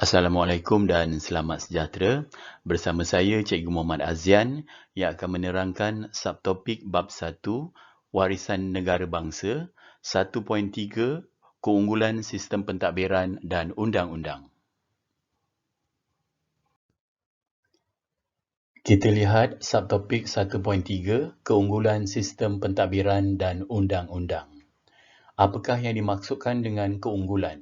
Assalamualaikum dan selamat sejahtera. Bersama saya Cikgu Muhammad Azian yang akan menerangkan subtopik bab 1 Warisan Negara Bangsa 1.3 Keunggulan Sistem Pentadbiran dan Undang-Undang. Kita lihat subtopik 1.3 Keunggulan Sistem Pentadbiran dan Undang-Undang. Apakah yang dimaksudkan dengan keunggulan?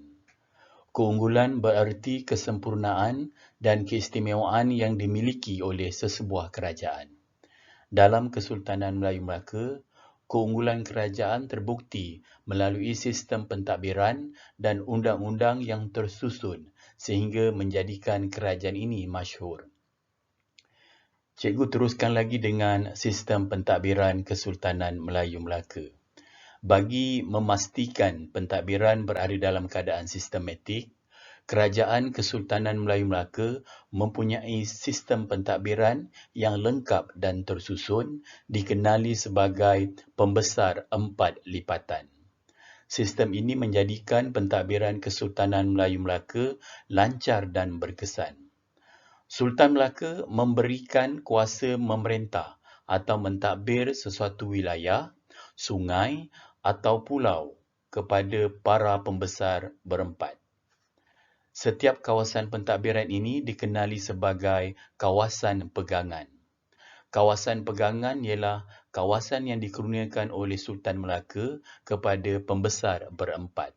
Keunggulan bererti kesempurnaan dan keistimewaan yang dimiliki oleh sesebuah kerajaan. Dalam Kesultanan Melayu Melaka, keunggulan kerajaan terbukti melalui sistem pentadbiran dan undang-undang yang tersusun sehingga menjadikan kerajaan ini masyhur. Cikgu teruskan lagi dengan sistem pentadbiran Kesultanan Melayu Melaka. Bagi memastikan pentadbiran berada dalam keadaan sistematik, Kerajaan Kesultanan Melayu Melaka mempunyai sistem pentadbiran yang lengkap dan tersusun, dikenali sebagai Pembesar 4 Lipatan. Sistem ini menjadikan pentadbiran Kesultanan Melayu Melaka lancar dan berkesan. Sultan Melaka memberikan kuasa memerintah atau mentadbir sesuatu wilayah, sungai atau pulau kepada para pembesar berempat. Setiap kawasan pentadbiran ini dikenali sebagai kawasan pegangan. Kawasan pegangan ialah kawasan yang dikurniakan oleh Sultan Melaka kepada pembesar berempat.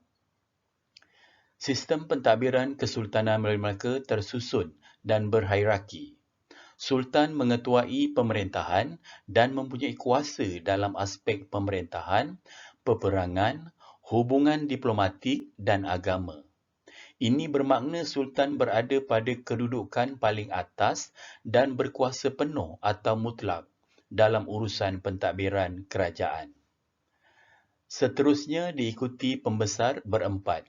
Sistem pentadbiran Kesultanan Melayu Melaka tersusun dan berhierarki. Sultan mengetuai pemerintahan dan mempunyai kuasa dalam aspek pemerintahan, peperangan, hubungan diplomatik dan agama. Ini bermakna Sultan berada pada kedudukan paling atas dan berkuasa penuh atau mutlak dalam urusan pentadbiran kerajaan. Seterusnya diikuti pembesar berempat,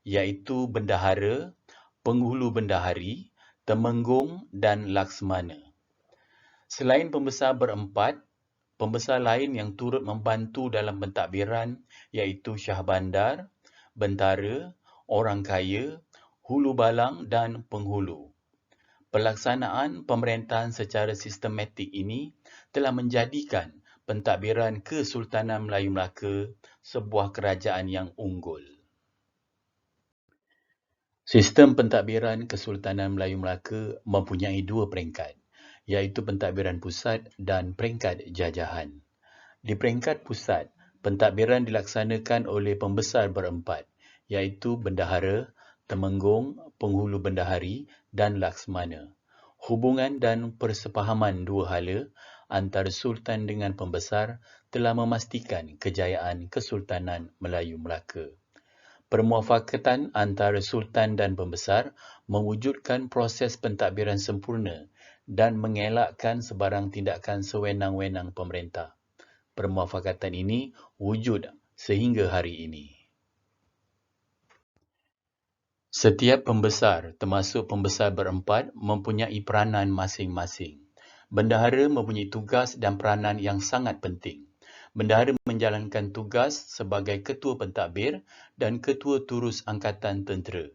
iaitu bendahara, penghulu bendahari, temenggung dan laksmana. Selain pembesar berempat, pembesar lain yang turut membantu dalam pentadbiran iaitu Syah Bandar, Bentara, Orang Kaya, Hulu Balang dan Penghulu. Pelaksanaan pemerintahan secara sistematik ini telah menjadikan pentadbiran Kesultanan Melayu Melaka sebuah kerajaan yang unggul. Sistem pentadbiran Kesultanan Melayu Melaka mempunyai dua peringkat, iaitu pentadbiran pusat dan peringkat jajahan. Di peringkat pusat, pentadbiran dilaksanakan oleh pembesar berempat, iaitu bendahara, temenggung, penghulu bendahari dan laksmana. Hubungan dan persefahaman dua hala antara Sultan dengan pembesar telah memastikan kejayaan Kesultanan Melayu Melaka. Permuafakatan antara Sultan dan pembesar mewujudkan proses pentadbiran sempurna dan mengelakkan sebarang tindakan sewenang-wenang pemerintah. Permuafakatan ini wujud sehingga hari ini. Setiap pembesar, termasuk pembesar berempat, mempunyai peranan masing-masing. Bendahara mempunyai tugas dan peranan yang sangat penting. Bendahara menjalankan tugas sebagai ketua pentadbir dan ketua turus angkatan tentera.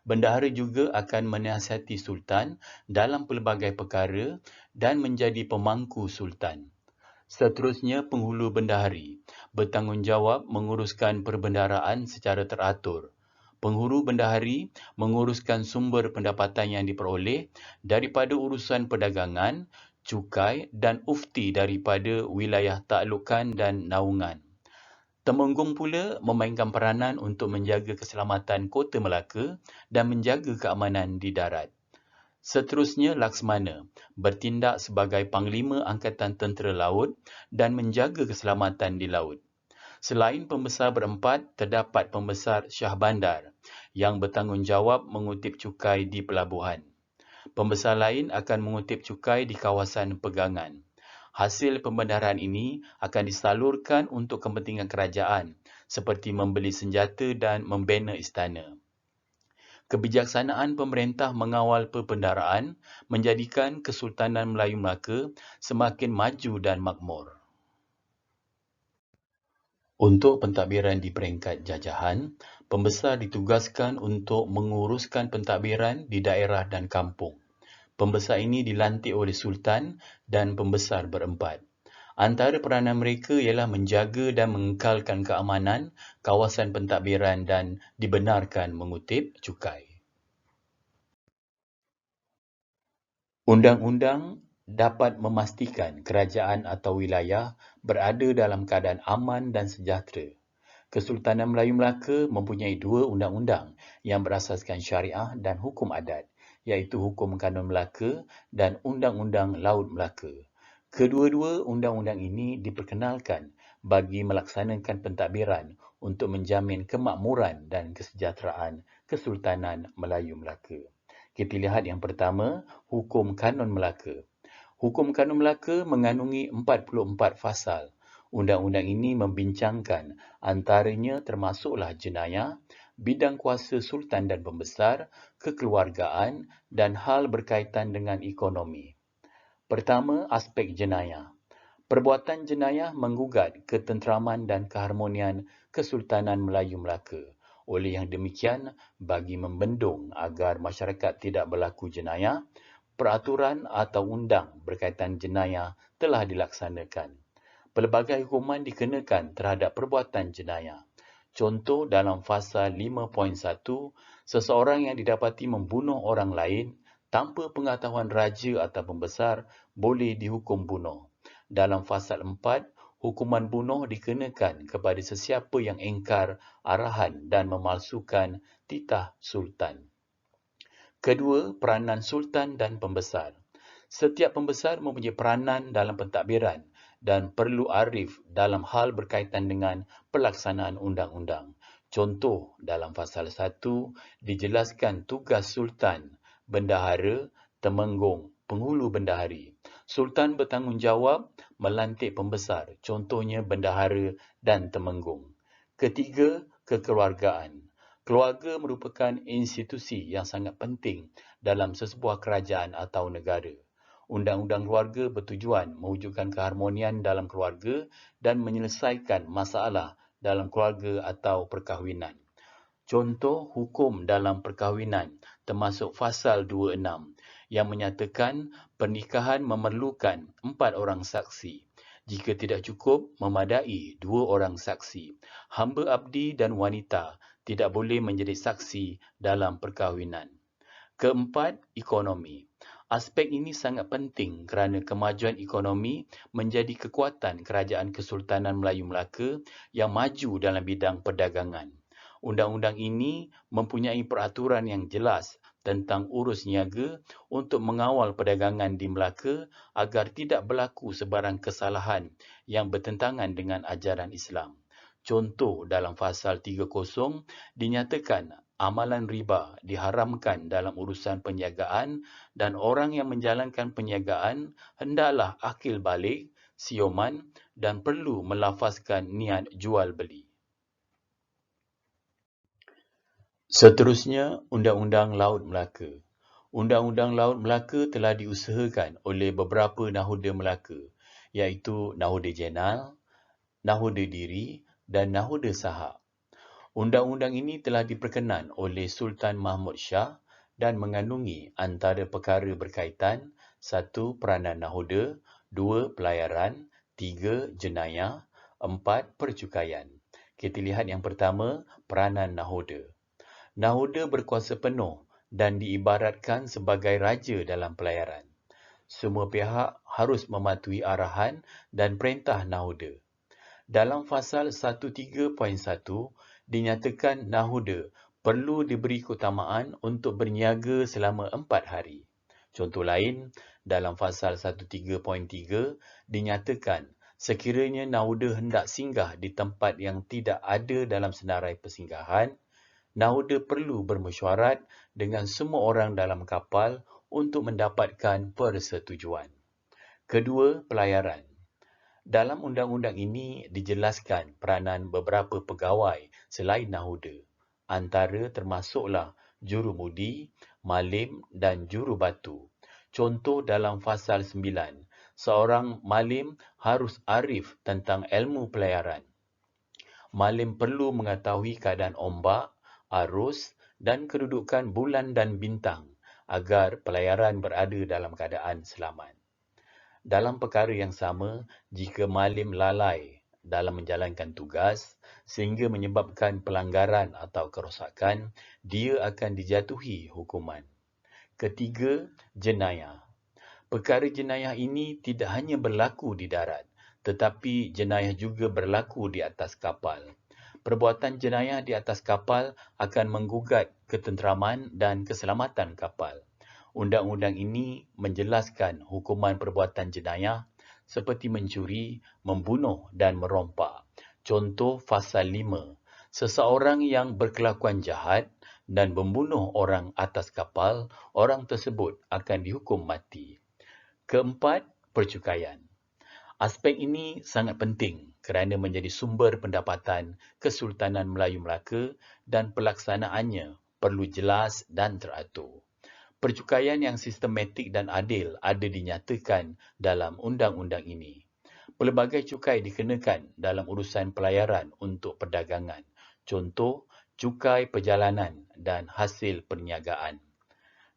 Bendahara juga akan menasihati Sultan dalam pelbagai perkara dan menjadi pemangku Sultan. Seterusnya, penghulu bendahari bertanggungjawab menguruskan perbendaharaan secara teratur. Penghulu bendahari menguruskan sumber pendapatan yang diperoleh daripada urusan perdagangan, cukai dan ufti daripada wilayah taklukan dan naungan. Temenggung pula memainkan peranan untuk menjaga keselamatan Kota Melaka dan menjaga keamanan di darat. Seterusnya, Laksmana bertindak sebagai Panglima Angkatan Tentera Laut dan menjaga keselamatan di laut. Selain pembesar berempat, terdapat pembesar Syah Bandar yang bertanggungjawab mengutip cukai di pelabuhan. Pembesar lain akan mengutip cukai di kawasan pegangan. Hasil pembendaharaan ini akan disalurkan untuk kepentingan kerajaan seperti membeli senjata dan membina istana. Kebijaksanaan pemerintah mengawal perbendaharaan menjadikan Kesultanan Melayu Melaka semakin maju dan makmur. Untuk pentadbiran di peringkat jajahan, pembesar ditugaskan untuk menguruskan pentadbiran di daerah dan kampung. Pembesar ini dilantik oleh Sultan dan pembesar berempat. Antara peranan mereka ialah menjaga dan mengekalkan keamanan kawasan pentadbiran dan dibenarkan mengutip cukai. Undang-undang dapat memastikan kerajaan atau wilayah berada dalam keadaan aman dan sejahtera. Kesultanan Melayu Melaka mempunyai dua undang-undang yang berasaskan syariah dan hukum adat, iaitu Hukum Kanun Melaka dan Undang-Undang Laut Melaka. Kedua-dua undang-undang ini diperkenalkan bagi melaksanakan pentadbiran untuk menjamin kemakmuran dan kesejahteraan Kesultanan Melayu Melaka. Kita lihat yang pertama, Hukum Kanun Melaka. Hukum Kanun Melaka mengandungi 44 fasal. Undang-undang ini membincangkan antaranya termasuklah jenayah, bidang kuasa sultan dan pembesar, kekeluargaan dan hal berkaitan dengan ekonomi. Pertama, aspek jenayah. Perbuatan jenayah menggugat ketenteraman dan keharmonian Kesultanan Melayu Melaka. Oleh yang demikian, bagi membendung agar masyarakat tidak berlaku jenayah, peraturan atau undang berkaitan jenayah telah dilaksanakan. Pelbagai hukuman dikenakan terhadap perbuatan jenayah. Contoh dalam fasa 5.1, seseorang yang didapati membunuh orang lain tanpa pengetahuan raja atau pembesar boleh dihukum bunuh. Dalam fasal 4, hukuman bunuh dikenakan kepada sesiapa yang engkar arahan dan memalsukan titah sultan. Kedua, peranan sultan dan pembesar. Setiap pembesar mempunyai peranan dalam pentadbiran dan perlu arif dalam hal berkaitan dengan pelaksanaan undang-undang. Contoh, dalam fasal 1 dijelaskan tugas sultan, bendahara, temenggung, penghulu bendahari. Sultan bertanggungjawab melantik pembesar, contohnya bendahara dan temenggung. Ketiga, kekeluargaan. Keluarga merupakan institusi yang sangat penting dalam sesebuah kerajaan atau negara. Undang-undang keluarga bertujuan mewujudkan keharmonian dalam keluarga dan menyelesaikan masalah dalam keluarga atau perkahwinan. Contoh hukum dalam perkahwinan termasuk fasal 26 yang menyatakan pernikahan memerlukan 4 orang saksi. Jika tidak cukup, memadai 2 orang saksi. Hamba abdi dan wanita tidak boleh menjadi saksi dalam perkahwinan. Keempat, ekonomi. Aspek ini sangat penting kerana kemajuan ekonomi menjadi kekuatan Kerajaan Kesultanan Melayu Melaka yang maju dalam bidang perdagangan. Undang-undang ini mempunyai peraturan yang jelas tentang urus niaga untuk mengawal perdagangan di Melaka agar tidak berlaku sebarang kesalahan yang bertentangan dengan ajaran Islam. Contoh dalam fasal 30 dinyatakan amalan riba diharamkan dalam urusan perniagaan dan orang yang menjalankan perniagaan hendaklah akil balik, sioman dan perlu melafazkan niat jual beli. Seterusnya, Undang-Undang Laut Melaka. Undang-Undang Laut Melaka telah diusahakan oleh beberapa nahoda Melaka, iaitu Nahoda Jenal, Nahoda Diri dan Nahoda Sahak. Undang-undang ini telah diperkenan oleh Sultan Mahmud Shah dan mengandungi antara perkara berkaitan 1. Peranan nahoda, 2. Pelayaran, 3. Jenayah, 4. Percukaian. Kita lihat yang pertama, peranan nahoda. Nahoda berkuasa penuh dan diibaratkan sebagai raja dalam pelayaran. Semua pihak harus mematuhi arahan dan perintah nahoda. Dalam fasal 13.1 dinyatakan nahoda perlu diberi keutamaan untuk berniaga selama 4 hari. Contoh lain, dalam fasal 13.3 dinyatakan sekiranya nahoda hendak singgah di tempat yang tidak ada dalam senarai persinggahan, nahoda perlu bermesyuarat dengan semua orang dalam kapal untuk mendapatkan persetujuan. Kedua, pelayaran. Dalam undang-undang ini dijelaskan peranan beberapa pegawai selain nahoda, antara termasuklah jurumudi, malim dan jurubatu. Contoh dalam fasal 9, seorang malim harus arif tentang ilmu pelayaran. Malim perlu mengetahui keadaan ombak, arus dan kedudukan bulan dan bintang agar pelayaran berada dalam keadaan selamat. Dalam perkara yang sama, jika malim lalai dalam menjalankan tugas sehingga menyebabkan pelanggaran atau kerosakan, dia akan dijatuhi hukuman. Ketiga, jenayah. Perkara jenayah ini tidak hanya berlaku di darat, tetapi jenayah juga berlaku di atas kapal. Perbuatan jenayah di atas kapal akan menggugat ketenteraman dan keselamatan kapal. Undang-undang ini menjelaskan hukuman perbuatan jenayah seperti mencuri, membunuh dan merompak. Contoh Fasal 5, seseorang yang berkelakuan jahat dan membunuh orang atas kapal, orang tersebut akan dihukum mati. Keempat, percukaian. Aspek ini sangat penting kerana menjadi sumber pendapatan Kesultanan Melayu Melaka dan pelaksanaannya perlu jelas dan teratur. Percukaian yang sistematik dan adil ada dinyatakan dalam undang-undang ini. Pelbagai cukai dikenakan dalam urusan pelayaran untuk perdagangan. Contoh, cukai perjalanan dan hasil perniagaan.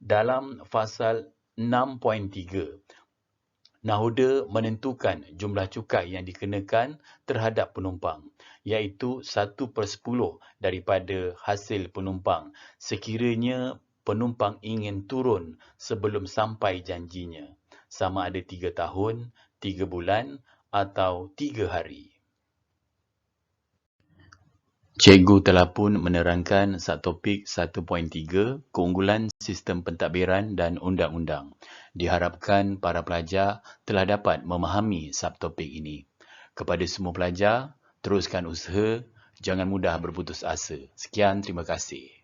Dalam fasal 6.3, nahoda menentukan jumlah cukai yang dikenakan terhadap penumpang, iaitu 1/10 daripada hasil penumpang sekiranya penumpang ingin turun sebelum sampai janjinya, sama ada 3 tahun, 3 bulan atau 3 hari. Cikgu telah pun menerangkan subtopik 1.3, keunggulan sistem pentadbiran dan undang-undang. Diharapkan para pelajar telah dapat memahami subtopik ini. Kepada semua pelajar, teruskan usaha, jangan mudah berputus asa. Sekian, terima kasih.